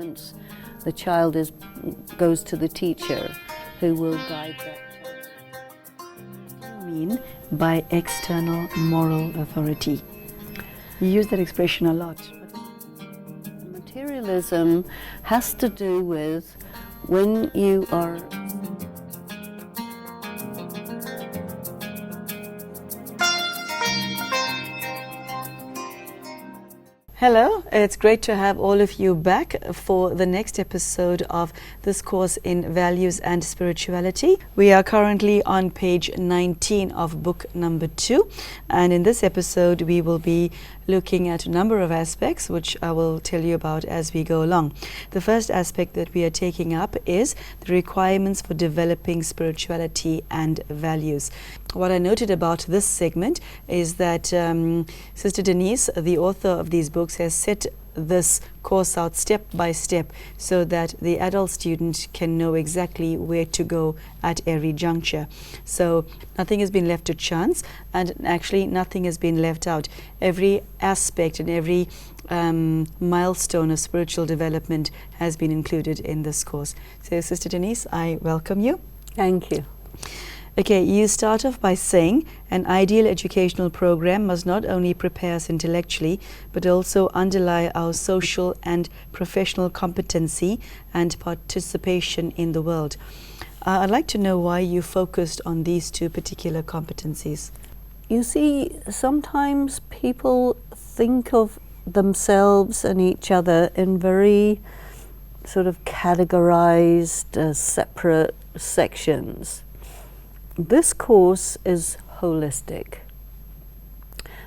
parents, the child goes to the teacher who will guide that child. What do you mean by external moral authority? You use that expression a lot. Materialism has to do with when you are Hello, it's great to have all of you back for the next episode of this course in Values and Spirituality. We are currently on page 19 of book number 2, and in this episode we will be looking at a number of aspects which I will tell you about as we go along. The first aspect that we are taking up is the requirements for developing spirituality and values. What I noted about this segment is that Sister Denise, the author of these books, has set this course out step by step so that the adult student can know exactly where to go at every juncture. So nothing has been left to chance, and actually nothing has been left out. Every aspect and every milestone of spiritual development has been included in this course. So Sister Denise, I welcome you. Thank you. Okay, you start off by saying an ideal educational program must not only prepare us intellectually, but also underlie our social and professional competency and participation in the world. I'd like to know why you focused on these two particular competencies. You see, sometimes people think of themselves and each other in very sort of categorized, separate sections. This course is holistic.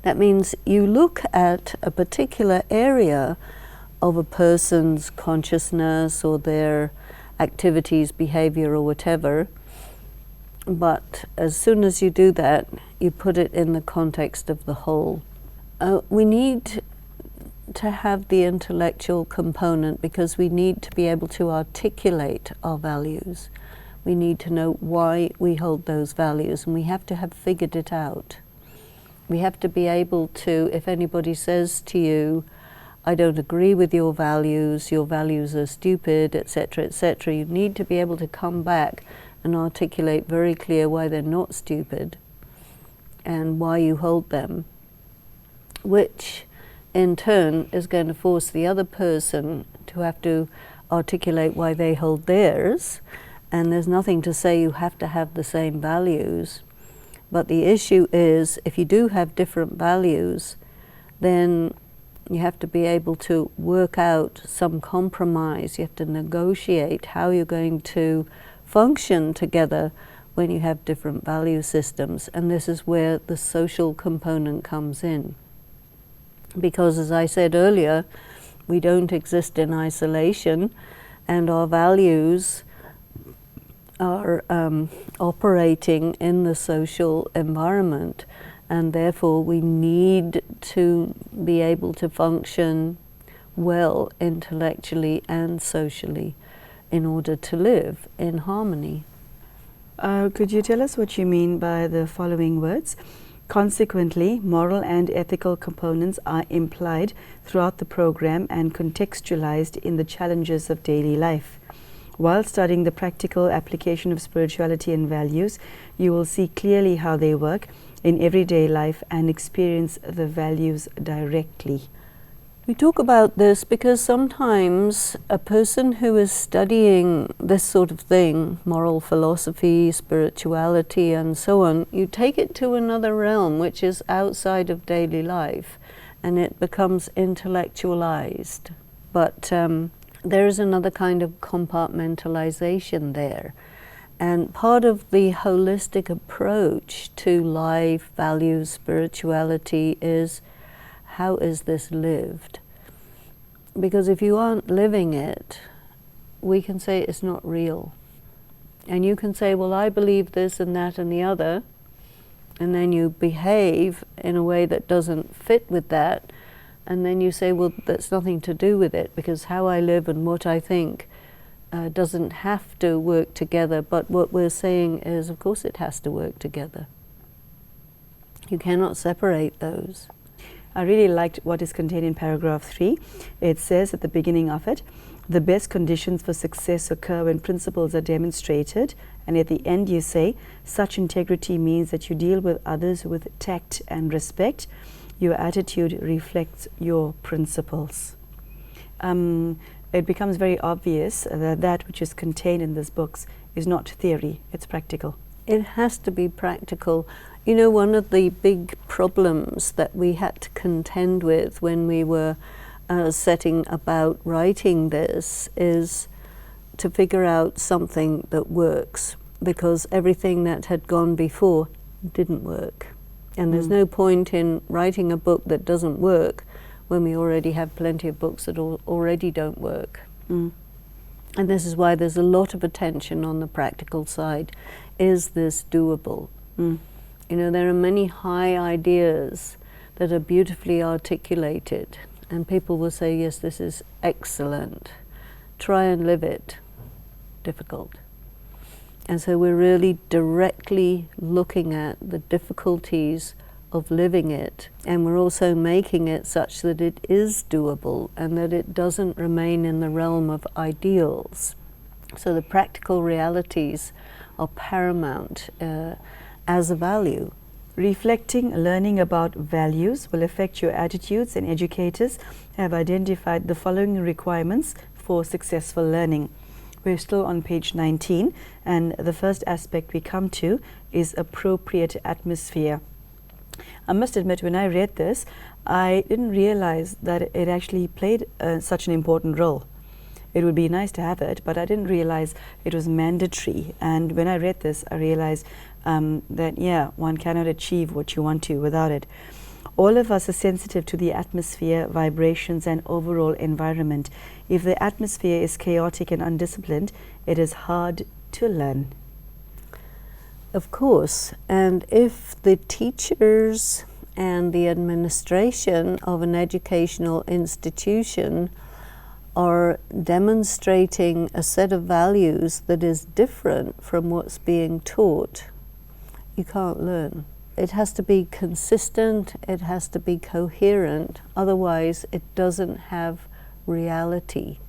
That means you look at a particular area of a person's consciousness or their activities, behavior, or whatever, but as soon as you do that, you put it in the context of the whole. We need to have the intellectual component because we need to be able to articulate our values. We need to know why we hold those values, and we have to have figured it out. We have to be able to, if anybody says to you, I don't agree with your values are stupid, etc., etc., you need to be able to come back and articulate very clear why they're not stupid and why you hold them, which in turn is going to force the other person to have to articulate why they hold theirs. And there's nothing to say you have to have the same values. But the issue is, if you do have different values, then you have to be able to work out some compromise. You have to negotiate how you're going to function together when you have different value systems. And this is where the social component comes in. Because as I said earlier, we don't exist in isolation, and our values are operating in the social environment, and therefore we need to be able to function well intellectually and socially in order to live in harmony. Could you tell us what you mean by the following words? Consequently, moral and ethical components are implied throughout the program and contextualized in the challenges of daily life. While studying the practical application of spirituality and values, you will see clearly how they work in everyday life and experience the values directly. We talk about this because sometimes a person who is studying this sort of thing, moral philosophy, spirituality, and so on, you take it to another realm which is outside of daily life, and it becomes intellectualized. But there is another kind of compartmentalization there. And part of the holistic approach to life, values, spirituality is, how is this lived? Because if you aren't living it, we can say it's not real. And you can say, well, I believe this and that and the other, and then you behave in a way that doesn't fit with that, and then you say, well, that's nothing to do with it, because how I live and what I think doesn't have to work together. But what we're saying is, of course it has to work together. You cannot separate those. I really liked what is contained in paragraph 3. It says at the beginning of it, The best conditions for success occur when principles are demonstrated, and at the end you say, such integrity means that you deal with others with tact and respect. Your attitude reflects your principles. It becomes very obvious that that which is contained in these books is not theory, it's practical. It has to be practical. You know, one of the big problems that we had to contend with when we were setting about writing this is to figure out something that works, because everything that had gone before didn't work. And there's no point in writing a book that doesn't work when we already have plenty of books that already don't work. And this is why there's a lot of attention on the practical side. Is this doable? You know, there are many high ideas that are beautifully articulated, and people will say, yes, this is excellent. Try and live it. Difficult. And so we're really directly looking at the difficulties of living it, and we're also making it such that it is doable and that it doesn't remain in the realm of ideals. So the practical realities are paramount as a value. Reflecting, learning about values will affect your attitudes, and educators have identified the following requirements for successful learning. We're still on page 19, and the first aspect we come to is appropriate atmosphere. I must admit, when I read this, I didn't realize that it actually played such an important role. It would be nice to have it, but I didn't realize it was mandatory. And when I read this, I realized that, yeah, one cannot achieve what you want to without it. All of us are sensitive to the atmosphere, vibrations, and overall environment. If the atmosphere is chaotic and undisciplined, it is hard to learn. Of course, and if the teachers and the administration of an educational institution are demonstrating a set of values that is different from what's being taught, you can't learn. It has to be consistent, it has to be coherent, otherwise it doesn't have reality.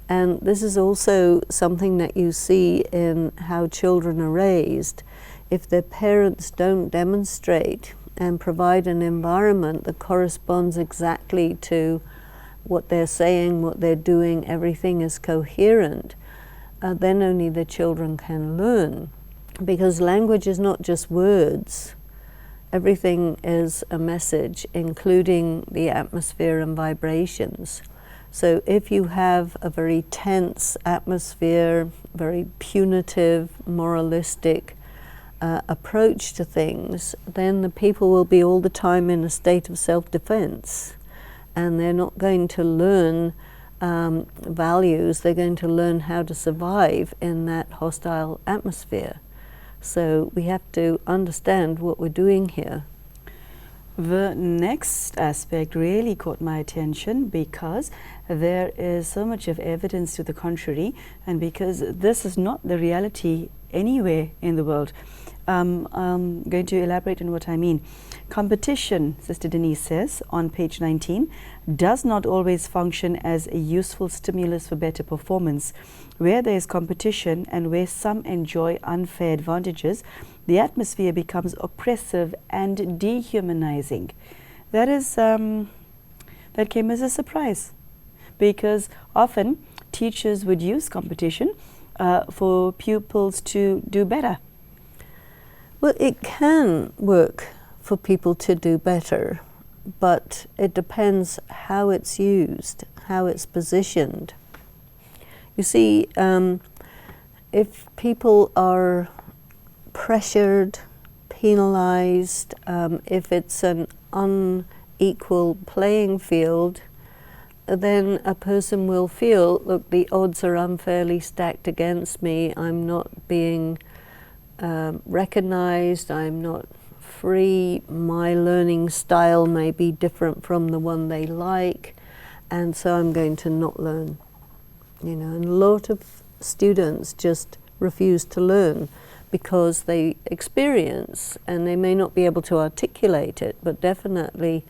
And this is also something that you see in how children are raised. If their parents don't demonstrate and provide an environment that corresponds exactly to what they're saying, what they're doing, everything is coherent, then only the children can learn. Because language is not just words. Everything is a message, including the atmosphere and vibrations. So if you have a very tense atmosphere, very punitive, moralistic approach to things, then the people will be all the time in a state of self-defense. And they're not going to learn values, they're going to learn how to survive in that hostile atmosphere. So we have to understand what we're doing here. The next aspect really caught my attention because there is so much of evidence to the contrary, and because this is not the reality anywhere in the world. I'm going to elaborate on what I mean. Competition, Sister Denise says on page 19, does not always function as a useful stimulus for better performance. Where there is competition and where some enjoy unfair advantages, the atmosphere becomes oppressive and dehumanizing. That came as a surprise, because often teachers would use competition for pupils to do better. Well, it can work for people to do better, but it depends how it's used, how it's positioned. You see, if people are pressured, penalized, if it's an unequal playing field, then a person will feel, look, the odds are unfairly stacked against me, I'm not being recognized, I'm not free, my learning style may be different from the one they like, and so I'm going to not learn. You know, and a lot of students just refuse to learn because they experience, and they may not be able to articulate it, but definitely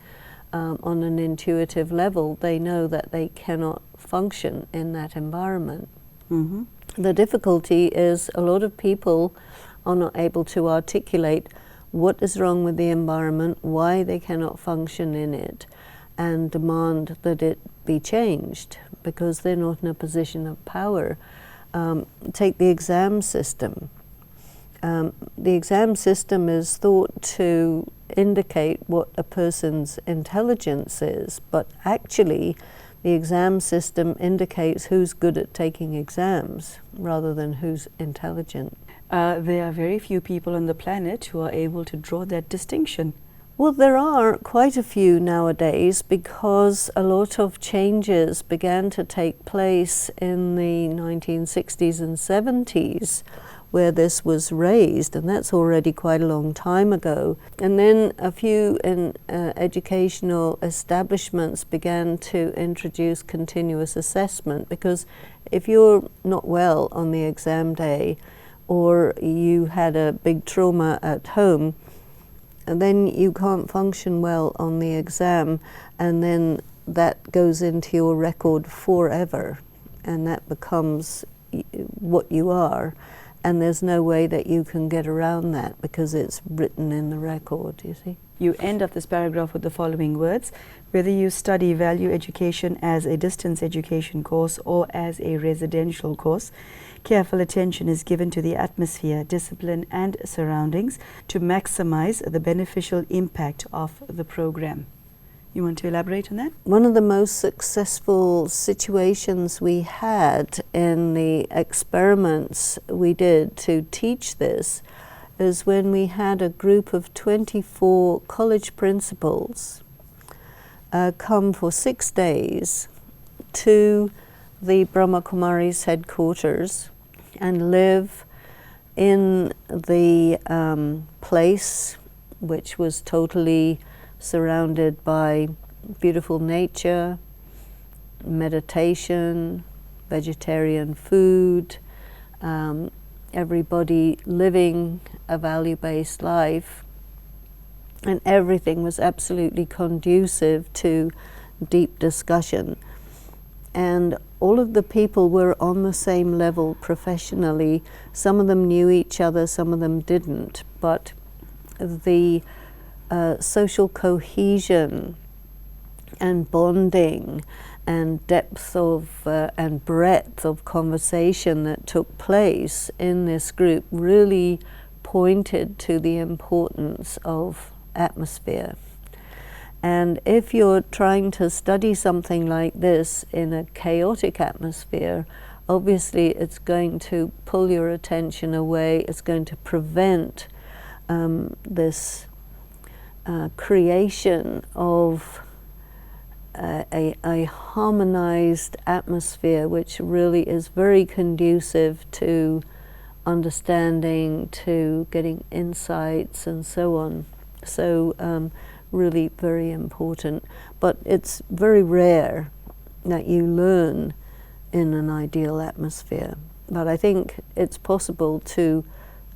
on an intuitive level, they know that they cannot function in that environment. Mm-hmm. The difficulty is a lot of people are not able to articulate what is wrong with the environment, why they cannot function in it, and demand that it be changed because they're not in a position of power. Take the exam system. The exam system is thought to indicate what a person's intelligence is, but actually the exam system indicates who's good at taking exams rather than who's intelligent. There are very few people on the planet who are able to draw that distinction. Well, there are quite a few nowadays because a lot of changes began to take place in the 1960s and 70s where this was raised, and that's already quite a long time ago. And then a few educational establishments began to introduce continuous assessment, because if you're not well on the exam day or you had a big trauma at home, and then you can't function well on the exam, and then that goes into your record forever, and that becomes what you are. And there's no way that you can get around that because it's written in the record, you see. You end up this paragraph with the following words: whether you study value education as a distance education course or as a residential course, careful attention is given to the atmosphere, discipline, and surroundings to maximize the beneficial impact of the program. You want to elaborate on that? One of the most successful situations we had in the experiments we did to teach this is when we had a group of 24 college principals come for 6 days to the Brahma Kumari's headquarters and live in the place, which was totally surrounded by beautiful nature, meditation, vegetarian food, everybody living a value-based life, and everything was absolutely conducive to deep discussion. And all of the people were on the same level professionally. Some of them knew each other, some of them didn't, but the social cohesion and bonding and depth of and breadth of conversation that took place in this group really pointed to the importance of atmosphere. And if you're trying to study something like this in a chaotic atmosphere, obviously it's going to pull your attention away, it's going to prevent this creation of a harmonized atmosphere, which really is very conducive to understanding, to getting insights and so on. So really very important. But it's very rare that you learn in an ideal atmosphere. But I think it's possible to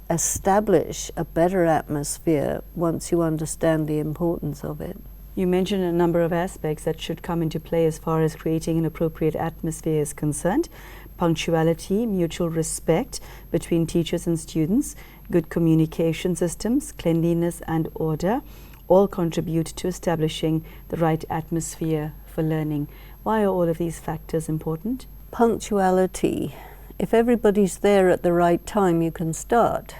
establish a better atmosphere once you understand the importance of it. You mentioned a number of aspects that should come into play as far as creating an appropriate atmosphere is concerned: punctuality, mutual respect between teachers and students, good communication systems, cleanliness and order, all contribute to establishing the right atmosphere for learning. Why are all of these factors important? Punctuality. If everybody's there at the right time, you can start.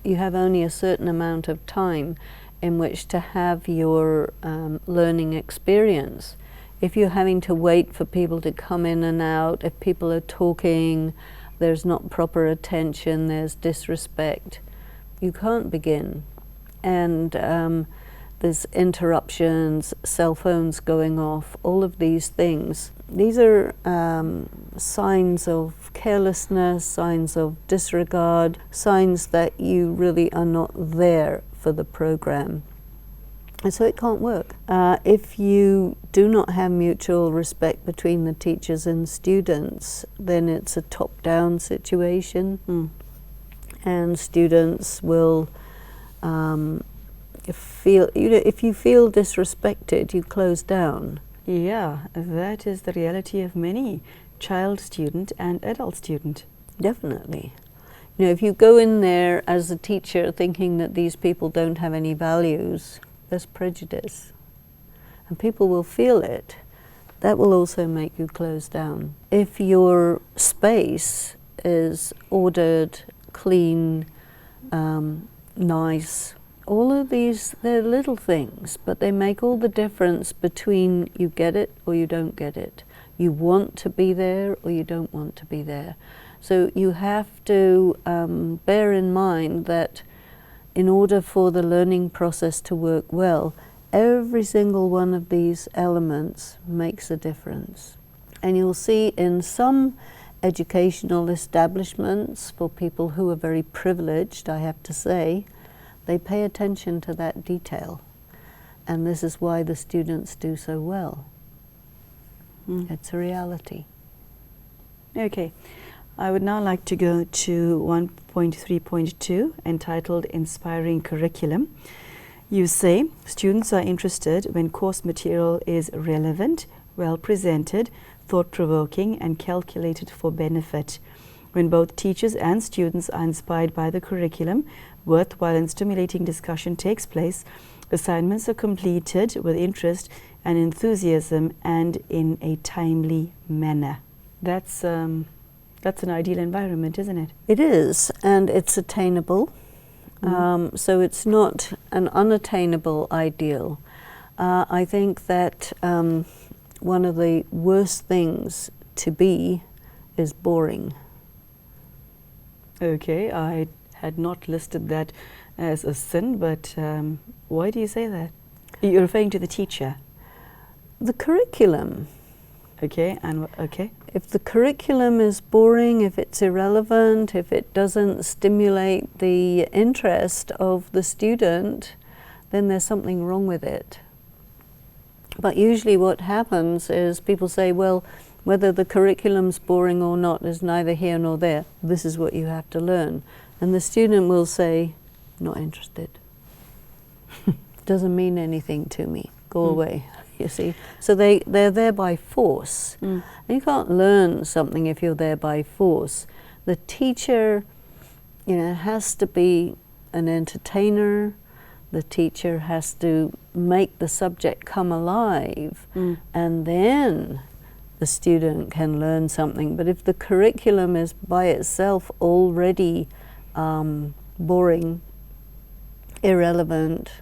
You have only a certain amount of time in which to have your learning experience. If you're having to wait for people to come in and out, if people are talking, there's not proper attention, there's disrespect, you can't begin. And there's interruptions, cell phones going off, all of these things. These are signs of carelessness, signs of disregard, signs that you really are not there for the program. And so it can't work. If you do not have mutual respect between the teachers and students, then it's a top-down situation. And students will if you feel disrespected, you close down. Yeah, that is the reality of many child student and adult student. Definitely. If you go in there as a teacher thinking that these people don't have any values, there's prejudice. And people will feel it. That will also make you close down. If your space is ordered, clean, nice, all of these, they're little things, but they make all the difference between you get it or you don't get it. You want to be there or you don't want to be there. So you have to bear in mind that in order for the learning process to work well, every single one of these elements makes a difference. And you'll see in some educational establishments, for people who are very privileged, I have to say, they pay attention to that detail. And this is why the students do so well. It's a reality. Okay. I would now like to go to 1.3.2, entitled Inspiring Curriculum. You say, students are interested when course material is relevant, well presented, thought-provoking, and calculated for benefit. When both teachers and students are inspired by the curriculum, worthwhile and stimulating discussion takes place, assignments are completed with interest and enthusiasm and in a timely manner. That's an ideal environment, isn't it? It is, and it's attainable. So it's not an unattainable ideal. I think that one of the worst things to be is boring. Okay, I had not listed that as a sin, but why do you say that? You're referring to the teacher? The curriculum. Okay, and okay. If the curriculum is boring, if it's irrelevant, if it doesn't stimulate the interest of the student, then there's something wrong with it. But usually what happens is people say, well, whether the curriculum's boring or not is neither here nor there. This is what you have to learn. And the student will say, not interested. Doesn't mean anything to me. Go away. You see, so they're there by force. And you can't learn something if you're there by force. The teacher, has to be an entertainer. The teacher has to make the subject come alive, and then the student can learn something. But if the curriculum is by itself already boring, irrelevant,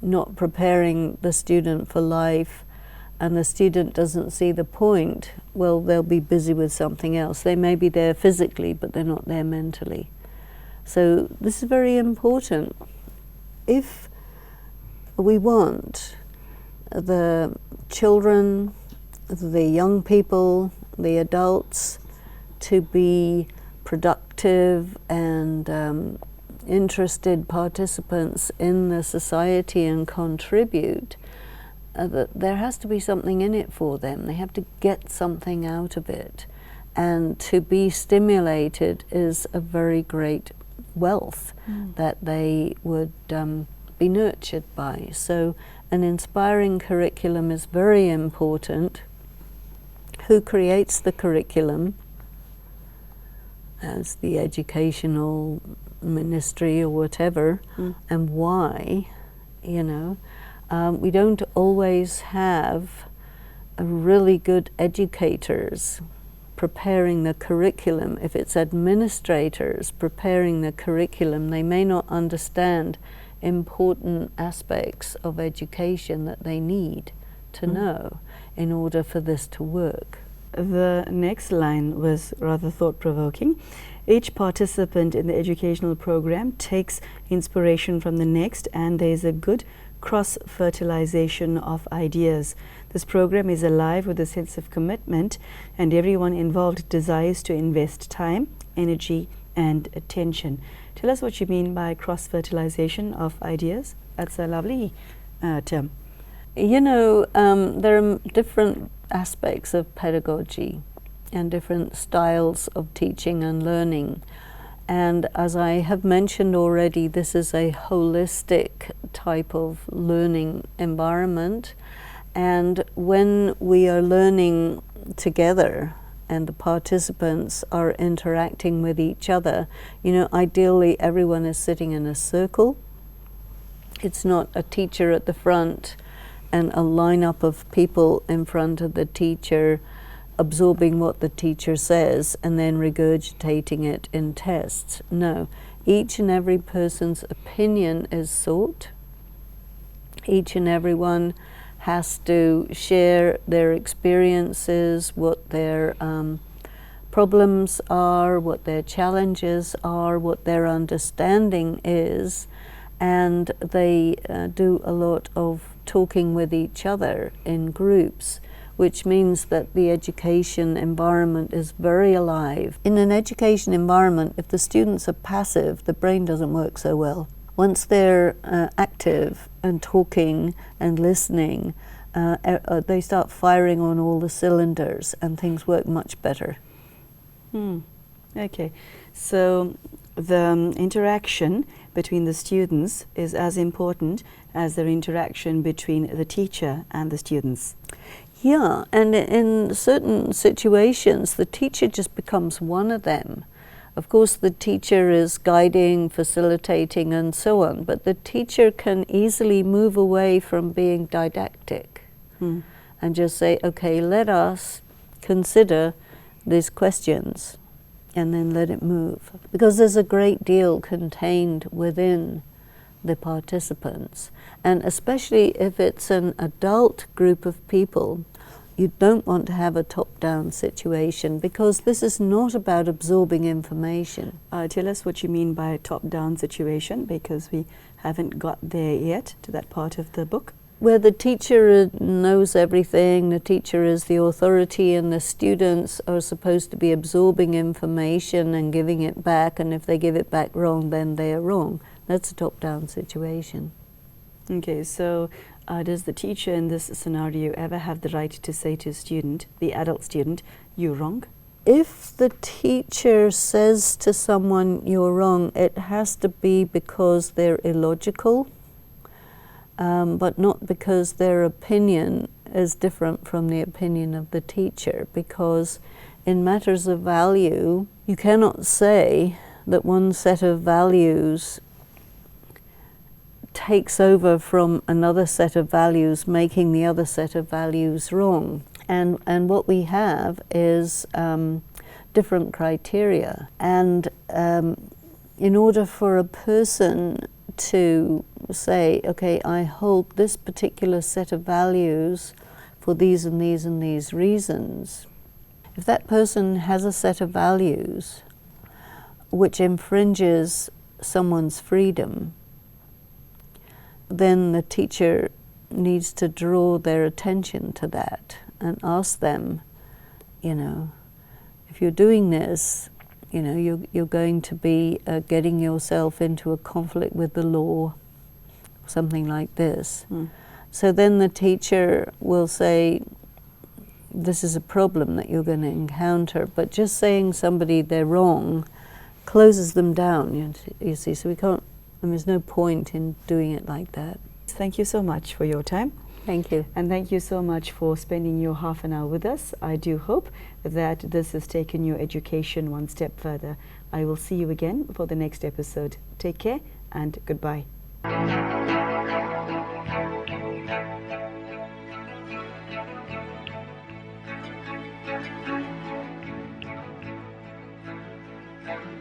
not preparing the student for life, and the student doesn't see the point, well, they'll be busy with something else. They may be there physically, but they're not there mentally. So this is very important. If we want the children, the young people, the adults to be productive and interested participants in the society and contribute, that there has to be something in it for them. They have to get something out of it. And to be stimulated is a very great wealth that they would be nurtured by. So an inspiring curriculum is very important. Who creates the curriculum? As the educational ministry or whatever, and why, we don't always have really good educators preparing the curriculum. If it's administrators preparing the curriculum, they may not understand important aspects of education that they need to know in order for this to work. The next line was rather thought-provoking. Each participant in the educational program takes inspiration from the next, and there is a good cross-fertilization of ideas. This program is alive with a sense of commitment, and everyone involved desires to invest time, energy, and attention. Tell us what you mean by cross-fertilization of ideas. That's a lovely term. There are different aspects of pedagogy and different styles of teaching and learning. And as I have mentioned already, this is a holistic type of learning environment. And when we are learning together and the participants are interacting with each other, ideally everyone is sitting in a circle. It's not a teacher at the front and a lineup of people in front of the teacher absorbing what the teacher says and then regurgitating it in tests. No, each and every person's opinion is sought. Each and everyone has to share their experiences, what their problems are, what their challenges are, what their understanding is, and they do a lot of talking with each other in groups, which means that the education environment is very alive. In an education environment, if the students are passive, the brain doesn't work so well. Once they're active and talking and listening, they start firing on all the cylinders and things work much better. Okay, so the interaction between the students is as important as the interaction between the teacher and the students. Yeah, and in certain situations, the teacher just becomes one of them. Of course, the teacher is guiding, facilitating, and so on, but the teacher can easily move away from being didactic and just say, okay, let us consider these questions and then let it move. Because there's a great deal contained within the participants. And especially if it's an adult group of people, you don't want to have a top-down situation because this is not about absorbing information. Tell us what you mean by a top-down situation, because we haven't got there yet to that part of the book. Where the teacher knows everything, the teacher is the authority, and the students are supposed to be absorbing information and giving it back, and if they give it back wrong, then they are wrong. That's a top-down situation. Okay, so does the teacher in this scenario ever have the right to say to a student, the adult student, you're wrong? If the teacher says to someone, you're wrong, it has to be because they're illogical, but not because their opinion is different from the opinion of the teacher. Because in matters of value, you cannot say that one set of values takes over from another set of values, making the other set of values wrong. And what we have is different criteria. And in order for a person to say, okay, I hold this particular set of values for these and these and these reasons, if that person has a set of values which infringes someone's freedom, then the teacher needs to draw their attention to that and ask them, if you're doing this, you're going to be getting yourself into a conflict with the law, something like this. So then the teacher will say, this is a problem that you're going to encounter, but just saying somebody they're wrong closes them down, you see, so we can't, and there's no point in doing it like that. Thank you so much for your time. Thank you. And thank you so much for spending your half an hour with us. I do hope that this has taken your education one step further. I will see you again for the next episode. Take care and goodbye.